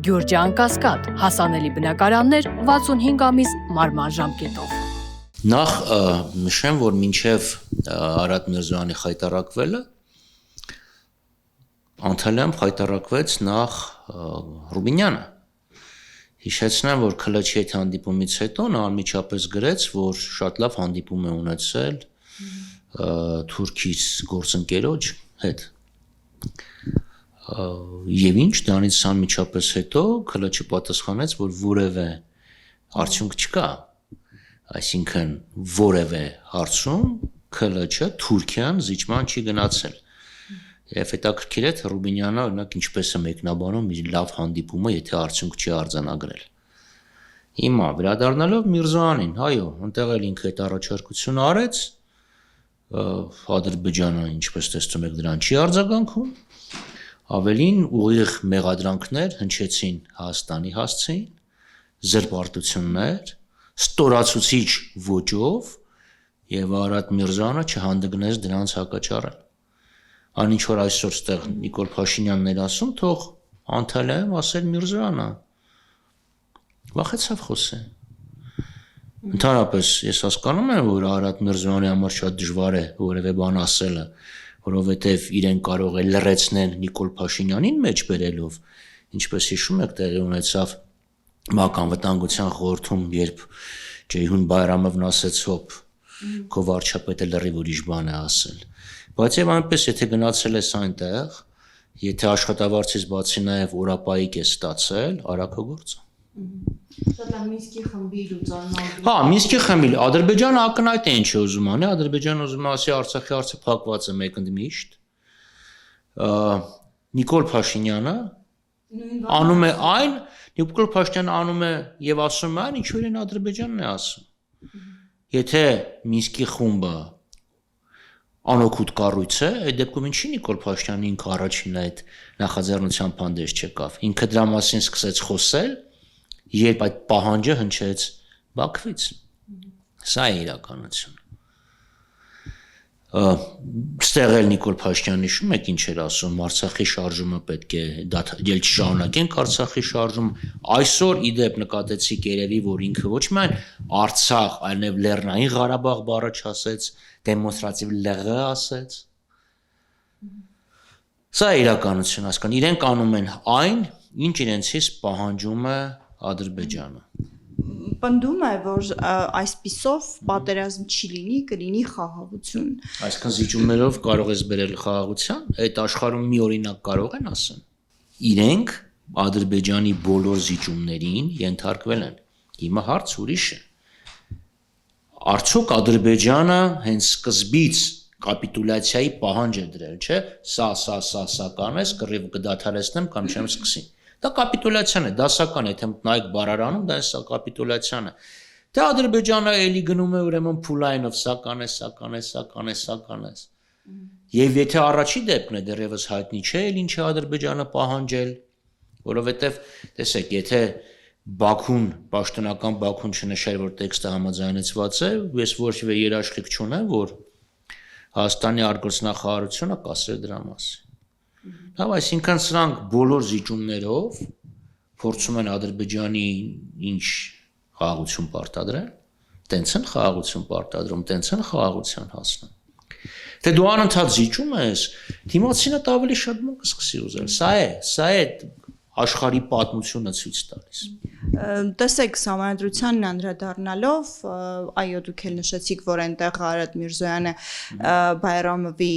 Գյուրջան Կասկադ, հասանելի բնակարաններ 65 ամիս մարման ժամկետով։ Նախ նշեմ, որ մինչև Արադ Միրզոյանի խայտարակվելը Անտալիայում խայտարակվեց նախ Ռուբինյանը։ Հիշեցնեմ, որ Քլաչի հետ հանդիպումից հետո նա անմիջապես գրեց, որ շատ լավ հանդիպում է ունեցել թուրքից գործընկերոջ հետ։ Եվ ինչ, դրանից անմիջապես հետո Քլաչը պատասխանեց, որ որևէ արդյունք չկա, այսինքն որևէ հարցում Քլաչը Թուրքիան զիջման չի գնացել։ Եվ հետաքրքիր է, թե Ռուբինյանը օրինակ ինչպես է մեկնաբանում իր լավ հանդիպումը, եթե արդյունք չի արձանագրել։ Հիմա վերադառնալով Միրզոյանին, այո, այնտեղ էլ ինքը այդ առաջարկությունը արեց, Ադրբեջանը, ինչպես տեսնում եք, դրան չի արձագանքում, ավելին ուղիղ մեղադրանքներ հնչեցին Հայաստանի հասցեին, զրպարտություններ, ստորացուցիչ ոճով, եւ Արադ Միրզոյանը չհանդգնեց դրանց հակաճառել։ Այն ինչ որ այսօր ստեղ Նիկոլ Փաշինյանն էր ասում, թող Անտալիայում ասել Միրզոյանը։ Վախեցավ խոսել։ Ընդհանրապես ես հասկանում եմ, որ Արադ Միրզոյանի համար շատ դժվար է որևէ բան ասելը, որովհետև իրեն կարող է լռեցնել Նիկոլ Փաշինյանին մեջ բերելով, ինչպես հիշում եք, տեղի ունեցավ ՄԱԿ անվտանգության խորհրդում, երբ Ջեյհուն Բայրամովն ասեց հոп, քո վարչապետը լրիվ ուրիշ բան է ասել։ Բայց եւ այնպես, եթե գնացել ես այնտեղ, եթե աշխատավարձից բացի նաեւ օրապայիկ է ստացել, արագ գործը։ Շատ լավ Մինսկի խմբի լուծարման։ Հա, Մինսկի խմբի, Ադրբեջանը ակնհայտ է ինչ է ուզում անի, Ադրբեջանը ուզում է ասի Արցախի հարցը փակված է մեկընդմիշտ։ Նիկոլ Փաշինյանը անում է այն, Նիկոլ Փաշինյանը անում է եւ ասում է այն, ինչ որ են Ադրբեջանն է ասում։ Եթե Մինսկի խումբը անօգուտ կառույց է, այդ դեպքում ինչի Նիկոլ Փաշինյանը ինքը առաջինն այդ նախաձեռնության հանդես չեկավ։ Ինքը դրա մասին սկսեց խոսել, երբ այդ պահանջը հնչեց Բաքվից։ Սա է իրականությունը։ Ստեղ էլ Նիկոլ Փաշինյանը հիշում եք ինչ էր ասում, Արցախի շարժումը պետք է դել չշարունակենք Արցախի շարժում։ Այսօր իդեպ նկատեցիք երևի, որ ինքը ոչ միայն Արցախ, այլև Լեռնային Ղարաբաղ բառը չասեց, դեմոնստրատիվ ԼՂ ասեց։ Սա է իրականություն, հասկան, իրենք անում են այն, ինչ իրենցից պահանջում է Ադրբեջանը։ Պնդում է, որ այսպիսով պատերազմ չի լինի, կլինի խաղաղություն։ Այսինքն զիջումներով կարող ես բերել խաղաղության, այդ աշխարհում մի օրինակ կարող են ասեն։ Իրենք Ադրբեջանի բոլոր զիջումներին ենթարկվել են։ Հիմա հարց ուրիշ է։ Արդյոք Ադրբեջանը հենց սկզբից կապիտուլյացիայի պահանջ է դրել, չէ՞, սա կանես, կռիվ կդադարեցնեմ կամ չեմ սկսի։ Դա կապիտուլյացիան է, դասական է, եթե նայեք բառարանում, դա սա կապիտուլյացիան է։ Թե Ադրբեջանը էլի գնում է ուրեմն փուլայնով, սա կանես։ Եվ եթե առաջի դեպքն է դեռևս հայտնի չէ, էլ ինչ է Ադրբեջանը պահանջել, որովհետև տեսեք, եթե Բաքուն, պաշտոնական Բաքուն չնշեր, որ տեքստը համաձայնեցված է, ես որևէ երաշխիք չունեմ, որ Հայաստանի արտգործնախարարությունը կասեր դրա մասին։ Լավ, այսինքն սրանք բոլոր զիջումներով փորձում են Ադրբեջանի ինչ խաղաղություն պարտադրել, տենց են խաղաղություն պարտադրում, տենց են խաղաղության հասնում։ Թե դու անընդհատ զիջում ես, դիմացինը ավելի շատ բան կսկսի ուզել։ Սա է աշխարհի պատմությունը ցույց տալիս։ Տեսեք, Սահմանադրությանն անդրադառնալով, այո, դուք էլ նշեցիք, որ այնտեղ Արադ Միրզոյանը Բայրամովի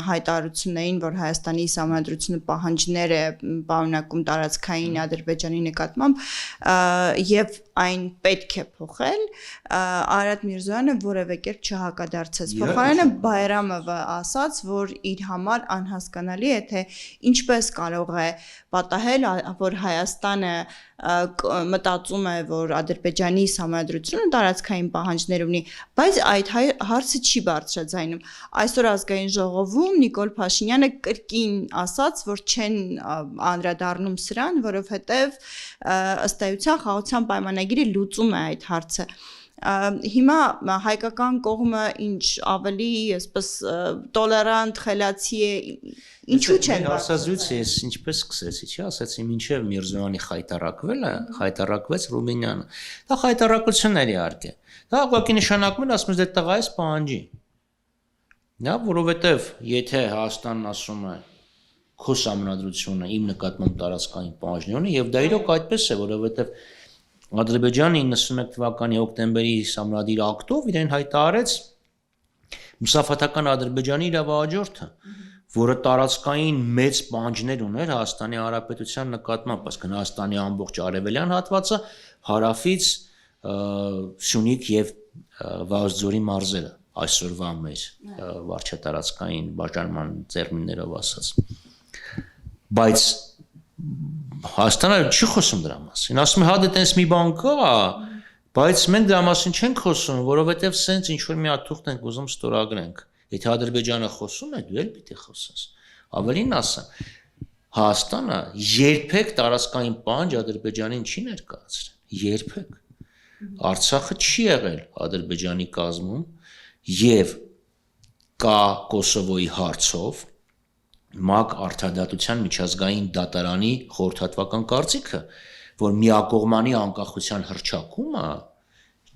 հայտարարություններին, որ Հայաստանի Սահմանադրությունը պահանջներ է պարունակում տարածքային Ադրբեջանի նկատմամբ, եւ այն պետք է փոխել, Արադ Միրզոյանը որևէ կերպ չհակադարձեց։ Փոխարենը Բայրամովը ասաց, որ իր համար անհասկանալի է, թե ինչպես կարող է պատահել, որ Հայաստանը մտածում է, որ Ադրբեջանի Սահմանադրությունը տարածքային պահանջներ ունի, բայց այդ հարցը չի բարձրաձայնում։ Այսօր ազգային ժողովում Նիկոլ Փաշինյանը կրկին ասաց, որ չեն անդրադառնում սրան, որովհետև ըստ էության խաղաղության պայմանագիրը լուծում է այդ հարցը։ Հիմա հայկական կողմը ինչ ավելի այսպես տոլերանտ, խելացի է, ինչու չեն հարցազրույցը ես ինչպես սկսեցի, չի, ասացի մինչև Միրզոյանի խայտարակվելը, խայտարակվեց Ռուբինյանը։ Դա խայտարակություն էր իհարկե։ Դա ուղղակի նշանակում է, ասում ես դե տղա ես պահանջի։ Նա որովհետև եթե Հայաստանն ասում է քո համանդրությունը իմ նկատմամբ տարածքային պահանջներ ունի եւ դա իրոք այդպես է, որովհետև Ադրբեջանը 91 թվականի հոկտեմբերի համանդիր ակտով իրեն հայտարարեց Մուսաֆաթական Ադրբեջանի իրավահաջորդը, որը տարածքային մեծ պահանջներ ուներ Հայաստանի Հանրապետության նկատմամբ, այսինքն Հայաստանի ամբողջ արևելյան հատվածը, հարավից Սյունիք եւ Վազգեզի մարզերը, այսօրվա մեր վարչատարածքային բաժանման տերմիններով ասած։ Բայց Հայաստանը չի խոսում դրա մասին։ Ասում է, հա դե տենց մի բան կա, բայց մենք դրա մասին չենք խոսում, որովհետև սենց ինչ որ մի հատ թուղթ ենք ուզում ստորագրենք։ Եթե Ադրբեջանը խոսում է, դու էլ պիտի խոսես։ Ավելին ասեմ, Հայաստանը երբեք տարածքային պահանջ Ադրբեջանին չի ներկայացրել։ Երբեք։ Արցախը չի եղել Ադրբեջանի կազմում եւ կա Կոսովոյի հարցով ՄԱԿ արդարադատության միջազգային դատարանի խորհրդատվական կարծիքը, որ միակողմանի անկախության հռչակումը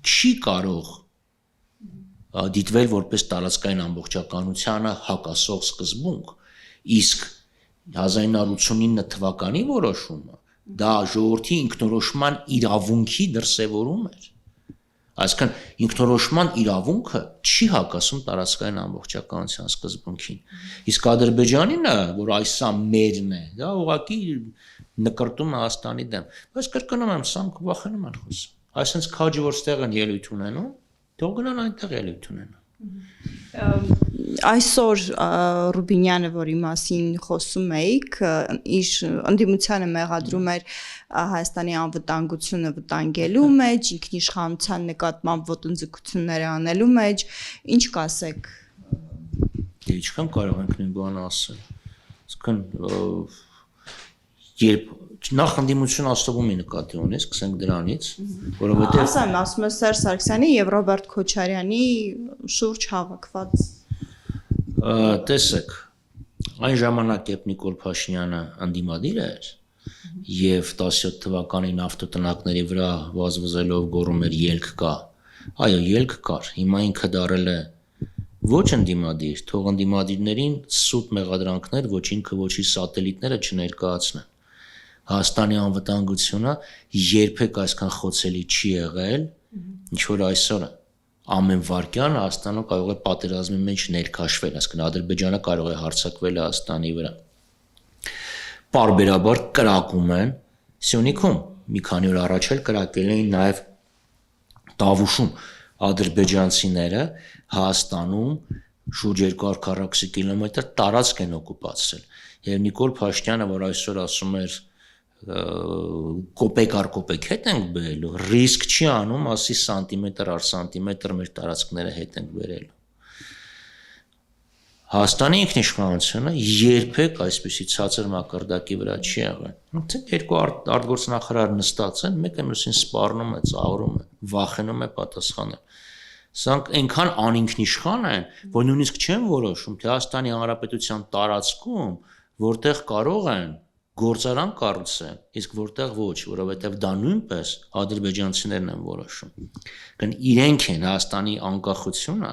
չի կարող դիտվել որպես տարածքային ամբողջականությանը հակասող սկզբունք, իսկ 1989 թվականի որոշումը դա ժողովրդի ինքնորոշման իրավունքի դրսևորում էր։ Այսինքն ինքնորոշման իրավունքը չի հակասում տարածքային ամբողջականության սկզբունքին։ Իսկ Ադրբեջանինը, որ այսա մերն է, դա ուղղակի նկրտում է Հայաստանի դեմ։ Բայց կրկնում եմ, սա վախենում են խոսում։ Այսինքն քաջի որ ստեղ են ելույթ ունենում, թող գնան այնտեղ ելույթ ունենան։ Այսօր Ռուբինյանը, որի մասին խոսում էիք, իր ընդդիմությանը մեղադրում էր Հայաստանի անվտանգությունը վտանգելու մեջ, ինքնիշխանության նկատմամբ ոտնձգություններ անելու մեջ, ինչ կասեք։ Դե ինչքան կարող ենք նույն բանը ասել։ Այսինքն երբ նախ ընդդիմություն աստողումի նկատի ունես, սկսենք դրանից, որովհետև ասում եմ Սերժ Սարգսյանի եւ Ռոբերտ Քոչարյանի շուրջ հավաքված տեսեք, այն ժամանակ երբ Նիկոլ Փաշինյանը ընդդիմադիր էր եւ 17 թվականին ավտոտնակների վրա վազվզելով գոռում էր ելք կա, այո, ելք կար, հիմա ինքը դարել է ոչ ընդդիմադիր, թող ընդդիմադիրներին սուտ մեղադրանքներ, ոչ ինքը ոչ իր սատելիտները չներկայացնեն։ Հայաստանի անվտանգությունը երբեք այսքան խոցելի չի եղել, ինչ որ այսօր է։ Ամեն վարքյան Հայաստանը կարող է պատերազմի մեջ ներքաշվել, այսինքն Ադրբեջանը կարող է հարձակվել Հայաստանի վրա։ Պարբերաբար կրակում են Սյունիքում, մի քանի օր առաջ էլ կրակել էին նաև Տավուշում ադրբեջանցիները Հայաստանում շուրջ 240 կիլոմետր տարածք են օկուպացրել։ Եվ Նիկոլ Փաշինյանը, որ այսօր ասում էր կոպեկ առ կոպեկ հետ ենք բերելու, ռիսկ չի անում, ասի սանտիմետր առ սանտիմետր մեր տարածքները հետ ենք բերելու։ Հայաստանի ինքնիշխանությունը երբեք այսպիսի ցածր մակարդակի վրա չի եղել։ Դե երկու արտգործնախարար նստած են, մեկը մյուսին սպառնում է, ծաղրում է, վախենում է պատասխանել։ Սրանք այնքան անինքնիշխան են, որ նույնիսկ չեն որոշում, թե Հայաստանի Հանրապետության տարածքում որտեղ կարող են գործարան կառուցել, իսկ որտեղ ոչ, որովհետև դա նույնպես ադրբեջանցիներն են որոշում։ Իրենք են Հայաստանի անկախությունը,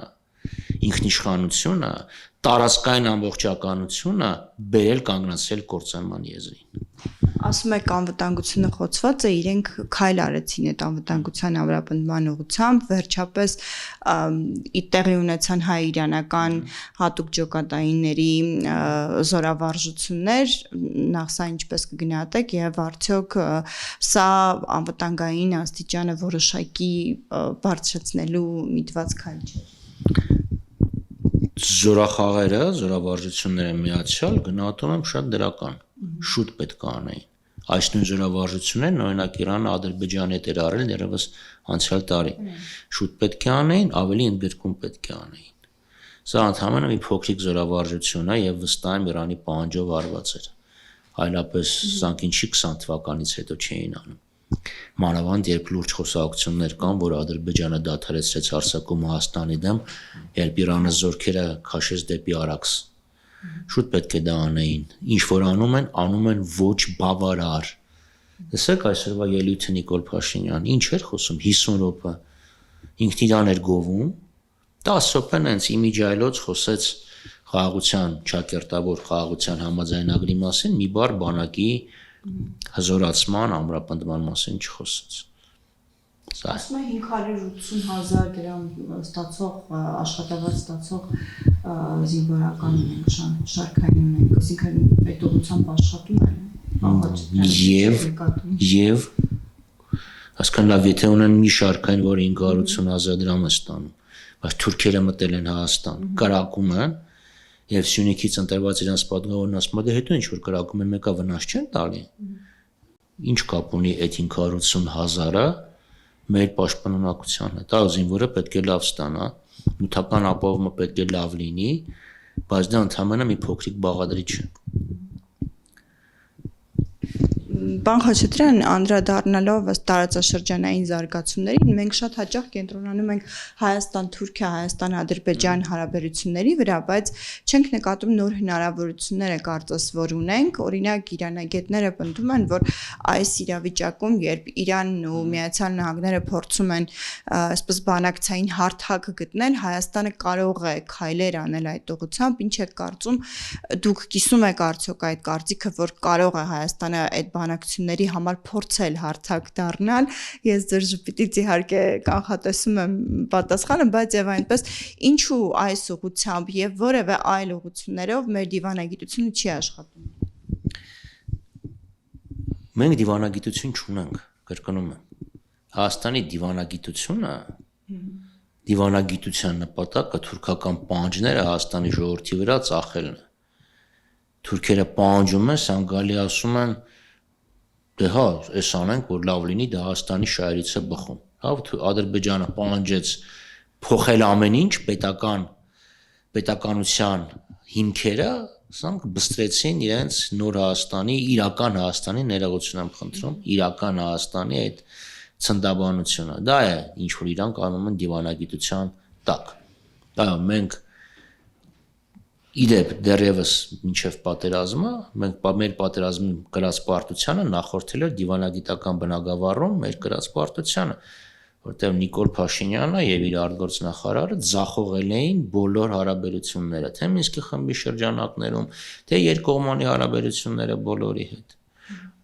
ինքնիշխանությունը, տարածքային ամբողջականությունը բերել կանգնացրել կործանման եզրին։ Ասում եք անվտանգությունը խոցված է, իրենք քայլ արեցին այդ անվտանգության ամրապնդման ուղղությամբ, վերջապես տեղի ունեցան հայ-իրանական հատուկ ջոկատայինների զորավարժություններ, նախ սա ինչպես կգնահատեք եւ արդյոք սա անվտանգային աստիճանը որոշակի բարձրացնելու միտված քայլ չէ։ Զորախաղերը, զորավարժությունները միացյալ գնահատում եմ շատ դրական, շուտ պետք է անեին։ Այս նույն զորավարժություններն օրինակ Իրանը Ադրբեջանի հետ էր արել դեռևս անցյալ տարի։ Շուտ պետք է անեին, ավելի ընդգրկում պետք է անեին։ Սա ընդհանրապես մի փոքրիկ զորավարժություն է եւ վստահ եմ Իրանի պահանջով արված էր։ Այլապես սրանք ինչի 20 թվականից հետո չէին անում։ մանավանդ երբ լուրջ խոսակցություններ կան, որ Ադրբեջանը դադարեցրեց հարձակումը Հայաստանի դեմ, երբ Իրանը զորքերը քաշեց դեպի Արաքս։ Շուտ պետք է դա անեին։ Ինչ որ անում են ոչ բավարար։ Տեսեք այսօրվա ելույթը Նիկոլ Փաշինյան, ինչ էր խոսում 50 րոպե։ Ինքն իրան էր գովում, 10 րոպեն հենց իմիջայլոց խոսեց խաղաղության, ճակերտավոր խաղաղության համաձայնագրի մասին, մի բառ բանակի հզորացման, ամրապնդման մասին չխոսեց։ Ասում է 580,000 դրամ ստացող աշխատավարձ ստացող զինվորական շարքային ունենք, այսինքն այդ ուղղությամբ աշխատում են։ Եվ ասկան լավ, եթե ունեն մի շարքային, որ 580,000 դրամ է ստանում, բայց թուրքերը մտել են Հայաստան, կրակում են, եւ Սյունիքից ընտրված իրանց պատգամավորն ասում է, դե հետո ինչ որ կրակում են, մեկը վնաս չեն տալի։ Ինչ կապ ունի այդ 580,000-ը մեր պաշտպանունակության հետ։ Դա զինվորը պետք է լավ ստանա, նյութական ապահովումը պետք է լավ լինի, բայց դա ընդհանրապես մի փոքրիկ բաղադրիչ է։ Պարոն Խաչատրյան, անդրադառնալով տարածաշրջանային զարգացումներին, մենք շատ հաճախ կենտրոնանում ենք Հայաստան-Թուրքիա, Հայաստան-Ադրբեջան հարաբերությունների վրա, բայց չենք նկատում նոր հնարավորությունները կարծես որ ունենք, օրինակ իրանագետները պնդում են, որ այս իրավիճակում, երբ Իրանն ու Միացյալ Նահանգները փորձում են այսպես բանակցային հարթակ գտնել, Հայաստանը կարող է քայլեր անել այդ ուղղությամբ, ինչ եք կարծում, դուք կիսում եք արդյոք այդ կարծիքը, որ կարող է Հայաստանը այդ բանակցությունների համար փորձել հարթակ դառնալ, ես ձեր ժպիտից իհարկե կանխատեսում եմ պատասխանը, բայց եւ այնպես ինչու այս ուղղությամբ եւ որևէ այլ ուղղություններով մեր դիվանագիտությունը չի աշխատում։ Մենք դիվանագիտություն չունենք, կրկնում եմ։ Հայաստանի դիվանագիտության նպատակը թուրքական պահանջները Հայաստանի ժողովրդի վրա ծախելն է։ Թուրքերը պահանջում են, սանգալի ասում են, դե հա, էս անենք, որ լավ լինի, դա Հայաստանի շահերից է բխում։ Հա, Ադրբեջանը պահանջեց փոխել ամեն ինչ, պետականության հիմքերը, ասենք բստրեցին իրենց նոր Հայաստանի, իրական Հայաստանի ներողություն եմ խնդրում, իրական Հայաստանի այդ ցնդաբանությունը։ Դա է, ինչ որ իրանք անում են դիվանագիտության տակ։ Դա մենք Իդեպ դեռևս մինչև պատերազմը, մենք մեր պատերազմի կրած պարտությանը նախորդել էր դիվանագիտական բնագավառում մեր կրած պարտությանը, որտեղ Նիկոլ Փաշինյանը եւ իր արտգործնախարարը ձախողել էին բոլոր հարաբերությունները, թե Մինսկի խմբի շրջանակներում, թե երկկողմանի հարաբերությունները բոլորի հետ։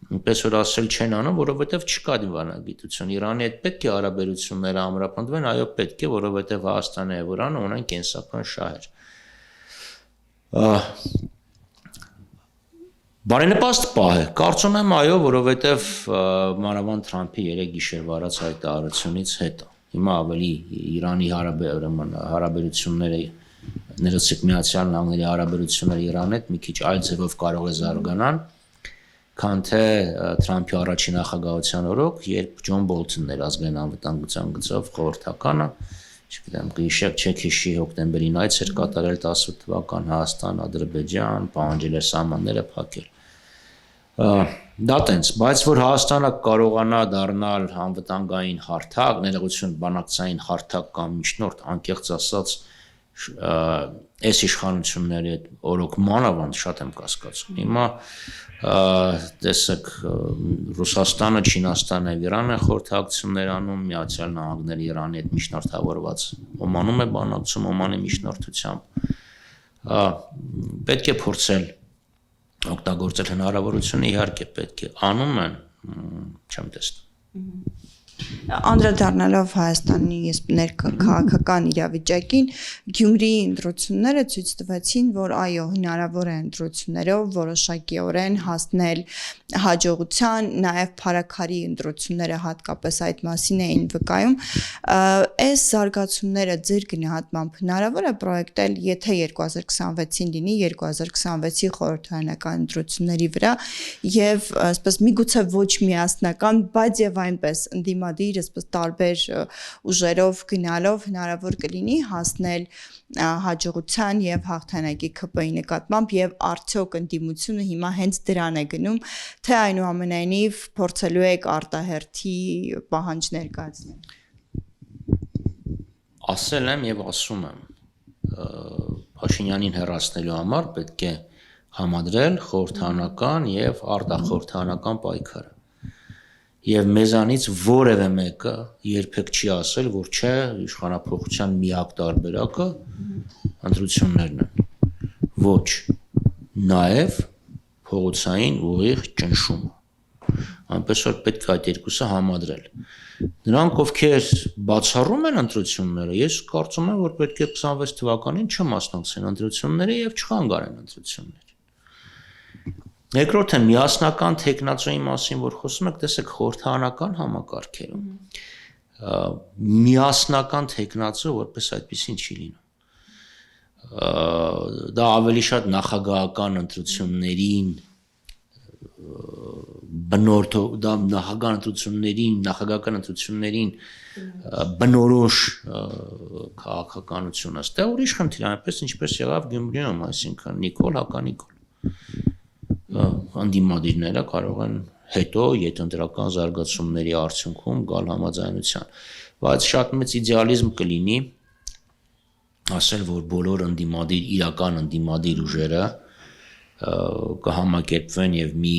Այնպես որ ասել չեն անում, որովհետեւ չկա դիվանագիտություն։ Իրանի հետ պետք է հարաբերությունները ամրապնդվեն, այո, պետք է, որովհետեւ Հայաստանը եւ Իրանը ունեն կենսական շահեր։ Բարենպաստ պահ է, կարծում եմ այո, որովհետև մանավանդ Թրամփի 3 գիշերվա արած հայտարարությունից հետո հիմա ավելի Իրանի հարաբերությունները ներեցիկ Միացյալ Նահանգների հարաբերությունները Իրանի հետ մի քիչ այլ ձևով կարող է զարգանան, քան թե Թրամփի առաջին նախագահության օրոք, երբ Ջոն Բոլթոնն էր ազգային անվտանգության գծով խորհրդականը, չգիտեմ, չեք հիշի հոկտեմբերին այց էր կատարել 18 թվական Հայաստան, Ադրբեջան, պահանջել էր սահմանները փակել։ Դա տենց, բայց որ Հայաստանը կարողանա դառնալ անվտանգային հարթակ, ներողություն բանակցային հարթակ կամ միջնորդ, անկեղծ ասած, այս իշխանությունների հետ օրոք մանավանդ շատ եմ կասկածում։ Հիմա տեսեք Ռուսաստանը, Չինաստանը եւ Իրանը խորհրդակցություններ անում, Միացյալ Նահանգները Իրանի հետ միջնորդավորված Օմանում է բանակցում Օմանի միջնորդությամբ։ Պետք է փորձել օգտագործել հնարավորությունը, իհարկե պետք է, անում են, չեմ տեսնում։ Անդրադառնալով Հայաստանի ներքաղաքական իրավիճակին, Գյումրիի ընտրությունները ցույց տվեցին, որ այո, հնարավոր է ընտրություններով որոշակիորեն հասնել հաջողության, նաև Փարաքարի ընտրությունները հատկապես այդ մասին էին վկայում։ Այս զարգացումները ձեր գնահատմամբ հնարավոր է պրոյեկտել, եթե 2026-ին լինի 2026-ի խորհրդարանական ընտրությունների վրա եւ այսպես միգուցե ոչ միասնական, բայց եւ եւ այնպես ընդդիմադիր, այսպես տարբեր ուժերով գնալով հնարավոր կլինի հասնել հաջողության եւ հաղթանակի ԿՊ-ի նկատմամբ եւ արդյոք ընդդիմությունը հիմա հենց դրան է գնում, թե այնուամենայնիվ փորձելու եք արտահերթի պահանջ ներկայացնել։ Ասել եմ եւ ասում եմ, Փաշինյանին հեռացնելու համար պետք է համադրել խորհրդանական եւ արտախորհրդանական պայքարը։ Եվ մեզանից որևէ մեկը երբեք չի ասել, որ չէ, իշխանափոխության միակ տարբերակը ընտրություններն են։ Ոչ, նաեւ փողոցային ուղիղ ճնշումը։ Այնպես որ պետք է այդ երկուսը համադրել։ Նրանք, ովքեր բացառում են ընտրությունները, ես կարծում եմ, որ պետք է 26 թվականին չմասնակցեն ընտրությունները եւ չխանգարեն ընտրությունները։ Երկրորդը միասնական տեխնացուի մասին, որ խոսում եք, տեսեք խորհրդանական համակարգերում միասնական տեխնացու որպես այդպեսին չի լինում։ Դա ավելի շատ նախագահական ընտրություններին դա նախագահական ընտրություններին բնորոշ քաղաքականություն է, դա ուրիշ խնդիր է, այնպես ինչպես եղավ Գյումրիում, այսինքն Նիկոլ հականիկոլ։ Անդիմադիրները կարող են հետո յետընտրական զարգացումների արդյունքում գալ համաձայնության, բայց շատ մեծ իդեալիզմ կլինի ասել, որ բոլոր իրական ընդդիմադիր ուժերը կհամակերպվեն եւ մի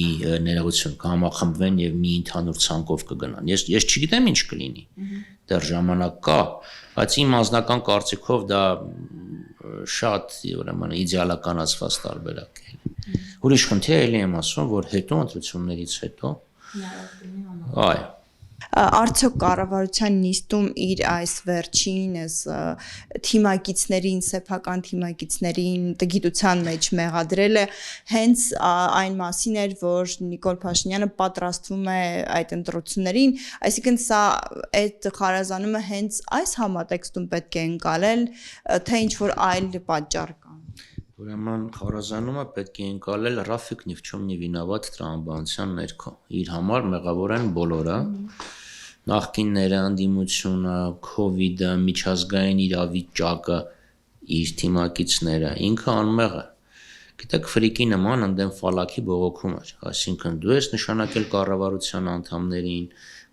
ներողություն կհամախմբվեն եւ մի ընդհանուր ցանկով կգնան։ Ես չգիտեմ ինչ կլինի։ Դեռ ժամանակ կա, բայց իմ անձնական կարծիքով դա շատ ուրեմն իդեալականացված տարբերակ է։ Ուրիշ խնդիր էլի եմ ասում, որ հետո ընտրություններից հետո այո Արդյոք կառավարության նիստում իր այս վերջին թիմակիցներին, սեփական թիմակիցներին տգիտության մեջ մեղադրել է հենց այն մասին էր, որ Նիկոլ Փաշինյանը պատրաստվում է այդ ընտրություններին, այսինքն սա այդ խարազանումը հենց այս համատեքստում պետք է ընկալել, թե ինչ որ այլ պատճառ կա։ Ուրեմն խարազանումը պետք է ընկալել Ռաֆիկ ни в чем не վինավատ տրամաբանության ներքո։ Իր համար մեղավոր են բոլորը։ Նախկինները, անդիմությունը, COVID-ը, միջազգային իրավիճակը, իր թիմակիցները, ինքը անմեղ է։ Գիտեք, ֆրիկի նման ընդդեմ ֆալակի բողոքում էր, այսինքն դու ես նշանակել կառավարության անդամներին,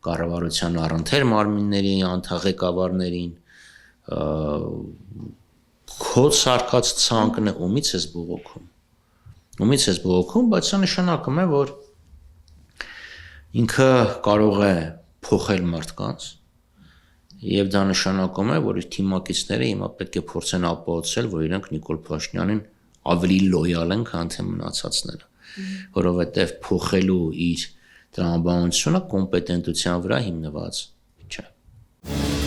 կառավարության առընթեր մարմինների ղեկավարներին, քո սարկած ցանկն է, ումից ես բողոքում, բայց սա նշանակում է, որ ինքը կարող է փոխել մարդկանց եւ դա նշանակում է, որ իր թիմակիցները հիմա պետք է փորձեն ապահովել, որ իրենք Նիկոլ Փաշինյանին ավելի լոյալ են, քան թե մնացածները, որովհետեւ փոխելու իր տրամաբանությունը կոմպետենտության վրա հիմնված չէ։